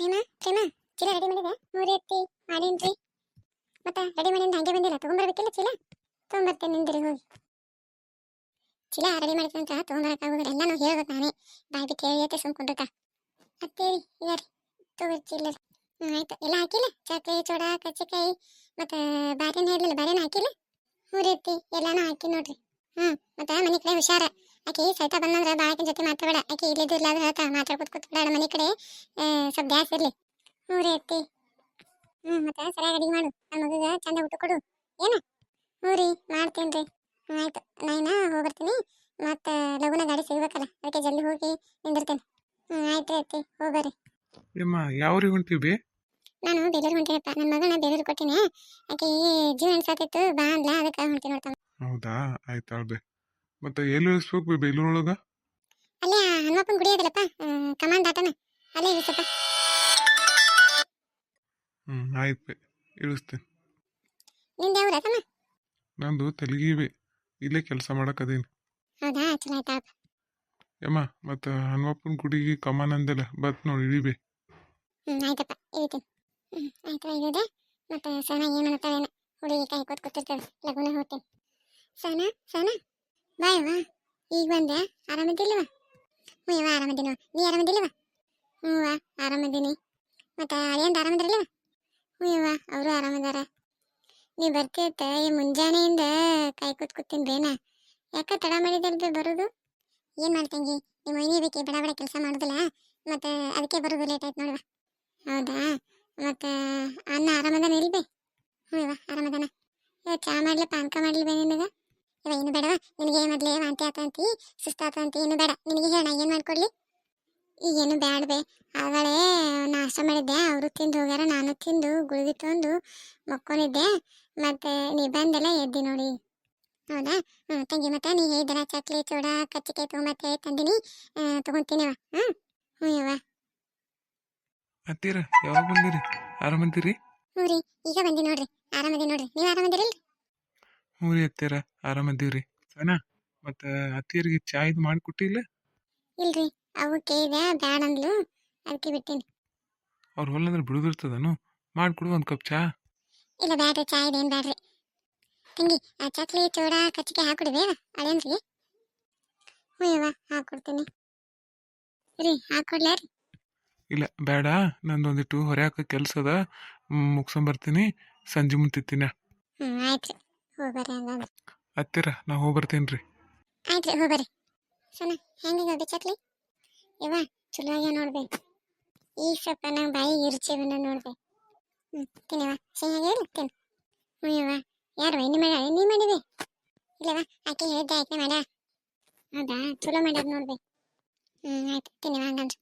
ಪ್ರೇಮ ಪ್ರೇಮ ಚೀಲ ರೆಡಿ ಮಾಡಿದೆ ಮೂರಿ ಎತ್ತಿ ಮಾಡೀನ್ರಿ. ಮತ್ತೆ ರೆಡಿ ಮಾಡಿಂದ ಹಂಗೆ ಬಂದಿಲ್ಲ, ತಗೊಂಡ್ಬರ್ಬೇಕಿಲ್ಲ ಚೀಲ? ತಗೊಂಡ್ಬರ್ತೇನೆ ನಿಂದಿರಿ ಹೋಗಿ. ಚೀಲ ರೆಡಿ ಮಾಡಿದಂತ ತಗೊಂಡ್ಬರಕ್ಕಾಗೋದಿಲ್ಲ, ಎಲ್ಲಾನು ಹೇಳ್ಬೇಕು ನಾನೇ. ಬಾಯ್ ಬಿಟ್ಟು ಹೇಳಿ ಸುಮ್ಕೊಂಡ್ರಕ್ಕ ಅತ್ತೇರಿ ಇದಾರಿ ತಗೋರಿ ಚೀಲ. ಆಯ್ತು, ಎಲ್ಲ ಹಾಕಿಲ್ಲ? ಚಾಕ್ರಿ ಚೋಡ ಕಚ್ಚಿಕಾಯಿ ಮತ್ತೆ ಬಾರಿನ ಹೇಳಿಲ್ಲ, ಬಾರಿನ ಹಾಕಿಲ್ಲ? ಮೂರಿ ಎತ್ತಿ ಎಲ್ಲಾನು ಹಾಕಿ ನೋಡ್ರಿ. ಮತ್ತೆ ಮನೆ ಕಡೆ ಹುಷಾರ. ಆಕಿ ಸೈತ ಬಂದಂದ್ರೆ ಬಾಳಕಿನ ಜೊತೆ ಮಾತಾಡಬೇಡ. ಆಕಿ ಇಲ್ಲಿದ್ದು ಇಲ್ಲಾದ್ರೆ ಹೇಳ್ತಾ ಮಾತಾಡ್ಕೊತ ಕೂತ್ಬೇಡ. ಮನೆ ಕಡೆ ಸ್ವಲ್ಪ ಗ್ಯಾಸ್ ಇರ್ಲಿ. ಮೂರಿ ಎತ್ತಿ ಮತ್ತೆ ಸರಿಯಾಗಿ ಅಡಿಗೆ ಮಾಡು. ನನ್ನ ಮಗಗ ಚಂದ ಊಟ ಕೊಡು. ಏನ ಮೂರಿ ಮಾಡ್ತೇನ್ರಿ. ಆಯ್ತು, ನಾ ಹೋಗ್ಬರ್ತೀನಿ. ಮತ್ತೆ ಲಗುನ ಗಾಡಿ ಸಿಗ್ಬೇಕಲ್ಲ, ಅದಕ್ಕೆ ಜಲ್ದಿ ಹೋಗಿ ನಿಂದಿರ್ತೇನೆ. ಆಯ್ತು ಎತ್ತಿ ಹೋಗ್ಬರ್ರಿ. ಯಮ್ಮ ಯಾವ್ರಿಗೆ ಹೊಂಟಿವಿ? ನಾನು ಬೇಲೂರು ಹೊಂಟೇನಪ್ಪ. ನನ್ನ ಮಗನ ಬೇಲೂರು ಕೊಟ್ಟಿನಿ. ಆಕಿ ಜೀವ ಅನ್ಸಾತಿತ್ತು ಬಾ ಅಂದ್ಲ, ಅದಕ್ಕೆ ಹೊಂಟಿ ನೋಡ್ತಾವ. ಹೌದಾ, ಆಯ್ತು ಅಳ್ಬೆ. ಮತ್ತೆ ಎಲ್ಲಿ ಇಳಿಸ್ಬೇಕು ಬೇಲೂರೊಳಗ? ಅಲ್ಲೇ ಹನುಮಪ್ಪನ ಗುಡಿ ಅದಲ್ಲಪ್ಪ, ಕಮಾಂಡ್ ದಾಟನ ಅಲ್ಲೇ ಇಳಿಸಪ್ಪ. ಆಯ್ತು ಬೇ, ಇಳಿಸ್ತೇನೆ. ನಿಂದ ಯಾವ ತಮ್ಮ? ನಂದು ತೆಲುಗಿವೆ, ಇಲ್ಲೇ ಕೆಲಸ ಮಾಡಕ್ಕದೇನು. ಹೌದಾ, ಚಲೋ ಆಯ್ತಾಳಪ್ಪ. ಯಮ್ಮ ಮತ್ತು ಹನುಮಪ್ಪನ ಗುಡಿಗೆ ಕಮಾನ್ ಅಂದೆಲ್ಲ ಬತ್ ನೋಡಿ ಇಳಿಬೇ. ಆಯ್ತಪ್ಪ, ಇಳಿತೀನಿ. ಆಯ್ತು ಇಳಿದೆ. ಮತ್ತೆ ಸನ ಏನು ಮಾಡ್ತಾಳೇನ, ಹುಡುಗಿ ಕೈ ಕೂತ್ ಕೂತಿರ್ತಾಳೆ. ಲಗುನ ಹೋಗ್ತೀನಿ. ಸನ ಬಾಯವ್ವ, ಈಗ ಬಂದೆ. ಆರಾಮದಿಲ್ಲವ? ಹ್ಞೂ ಯವ್ವ ಆರಾಮದಿನವ. ನೀ ಆರಾಮದಿಲ್ಲವ? ಹ್ಞೂ ಆರಾಮದೀನಿ. ಮತ್ತು ಅಳಿಯಂದು ಆರಾಮದಿರಲ್ಲವ? ಹ್ಞೂ ಯವ್ವ ಅವರು ಆರಾಮದಾರ. ನೀ ಬರ್ತಿರ್ತ ಈ ಮುಂಜಾನೆಯಿಂದ ಕೈ ಕೂತ್ತೀನಿ ಬೇನ. ಯಾಕೆ ತಡ ಮಾಡಿದಲ್ಬೇ ಬರೋದು? ಏನು ಮಾಡ್ತಂಗಿ, ನಿಮ್ಮ ಮೈನಿ ಬೇಕಿ ಬಡ ಬಡ ಕೆಲಸ ಮಾಡೋದಿಲ್ಲ, ಮತ್ತು ಅದಕ್ಕೆ ಬರೋದು ಲೇಟ್ ಆಯ್ತು ನೋಡುವ. ಹೌದಾ, ಮತ್ತು ಅನ್ನ ಆರಾಮದಾನ ಇಲ್ಬೇ? ಹ್ಞೂ ಯವ್ವ ಆರಾಮದಾನ. ಚಾ ಮಾಡ್ಲಿ ಪಾನಕ ಮಾಡ್ಲಿ ಬೇ ನಿನಗೆ? ಇವ ಏನು ಬೇಡವ ನಿನಗೆ, ಮೊದಲೇ ವಾಂತಿ ಆತಂತಿ ಸುಸ್ತಾತಂತಿ, ಏನು ಬೇಡ ನಿನಗೆ. ಹೇಳ ಏನು ಮಾಡ್ಕೊಡ್ಲಿ? ಈಗೇನು ಬ್ಯಾಡ ಬೇ. ಆಗಳೇ ನಾಷ್ಟ ಮಾಡಿದ್ದೆ, ಅವರು ತಿಂದು ಹೋಗ್ಯಾರ, ನಾನು ತಿಂದು ಗುಳಿಗೆ ತಂದು ಮಕ್ಕೊಂಡಿದ್ದೆ. ಮತ್ತು ನೀ ಬಂದೆಲ್ಲ ಎದ್ದಿ ನೋಡಿ. ಹೌದಾ, ತಂಗಿ. ಮತ್ತೆ ನೀ ಹೇಳಿದರ ಚಕ್ಲಿ ಚೂಡ ಕಚ್ಚಿಕಾಯಿ ತೊಗೊಂಬತ್ತೆ ತಂದಿನಿ, ತೊಗೊಂತೀನಿವ. ಹ್ಞೂ ಯವ್ವ. ಅತ್ತೀರ ಯಾವಾಗ ಬಂದಿರಿ? ಆರಾಮಂತೀರಿ? ಹ್ಞೂ ರೀ, ಈಗ ಬಂದಿ ನೋಡ್ರಿ. ಆರಾಮದಿ ನೋಡ್ರಿ, ನೀವು ಆರಾಮದಿರಲ್ರಿ? ಹ್ಞೂ ರೀ ಅತ್ತೀರ ಆರಾಮದೀವ್ರಿ. ಸನಾ, ಮತ್ತು ಅತ್ತಿಯರಿಗೆ ಚಾ ಇದು ಮಾಡಿಕೊಟ್ಟಿಲ್ಲ? ಇಲ್ರಿ, ಅವು ಕೇಳಿದೆ ಬ್ಯಾಡ ಅಂದ್ಲು, ಅದಕ್ಕೆ ಬಿಟ್ಟೀನಿ. ಅವ್ರು ಹೊಲ್ಲಂದ್ರೆ ಬಿಡುದಿರ್ತದನು, ಮಾಡಿಕೊಡು ಒಂದು ಕಪ್ ಚಾ. ಇಲ್ಲ ಬ್ಯಾಡ್ರಿ, ಚಾ ಇದೇನು ಬ್ಯಾಡ್ರಿ. ತಂಗಿ ಆ ಚಕ್ಲಿ ಚೂಡ ಕಚ್ಚಿಕಾಯಿ ಹಾಕೊಡಿದೇವ ಅಳೇನ್ರಿ? ಹ್ಞೂ ಯವ್ವ ಹಾಕ್ಕೊಡ್ತೀನಿ ರೀ. ಹಾಕ್ಕೊಡ್ಲಾ ರೀ? ಇಲ್ಲ ಬೇಡ, ನಂದೊಂದಿಟ್ಟು ಹೊರೆ ಹಾಕೋ ಕೆಲಸ ಅದ, ಮುಗಿಸ್ಕೊಂಬರ್ತೀನಿ. ಸಂಜೆ ಮುಂತಿತ್ತೀನ. ಆಯ್ತು ರೀ, ಹೋಗ್ಬರ್ರಿ ಹಂಗಂದ್ರೆ. ಹತ್ತಿರ ನಾ ಹೋಗ್ಬರ್ತೀನಿ ರೀ. ಆಯ್ತು ರೀ, ಹೋಗ್ಬರ್ರಿ. ಸನ ಹೆಂಗೆ ಚಕ್ಲಿ? ಯವ್ವ ಚಲೋ ಆಗ್ಯಾವ ನೋಡ್ಬೇಕು. ಈಗ ಸ್ವಲ್ಪ ನಂಗೆ ಬಾಯಿ ಇರ್ಚಿ ಬಂದ ನೋಡ್ಬೇಕು. ತಿನ್ನವ ಸಿಹಿಯಾಗಿ ಇಲ್ಲ ತಿನ್ನು. ಹ್ಞೂ ಯವ್ವ. ಯಾರು ಎಣ್ಣೆ ಮಾಡ ನೀ ಮಾಡಿದೆ? ಇಲ್ಲವ ಆಕೆ ಹೇಳಿದ್ದೆ ಆಕೆ ಮಾಡ. ಹೌದಾ, ಚಲೋ ಮಾಡ್ಯಾರ ನೋಡ್ಬೇಕು. ಆಯ್ತು ತಿನ್ನವ ಹಂಗಂದ್ರೆ.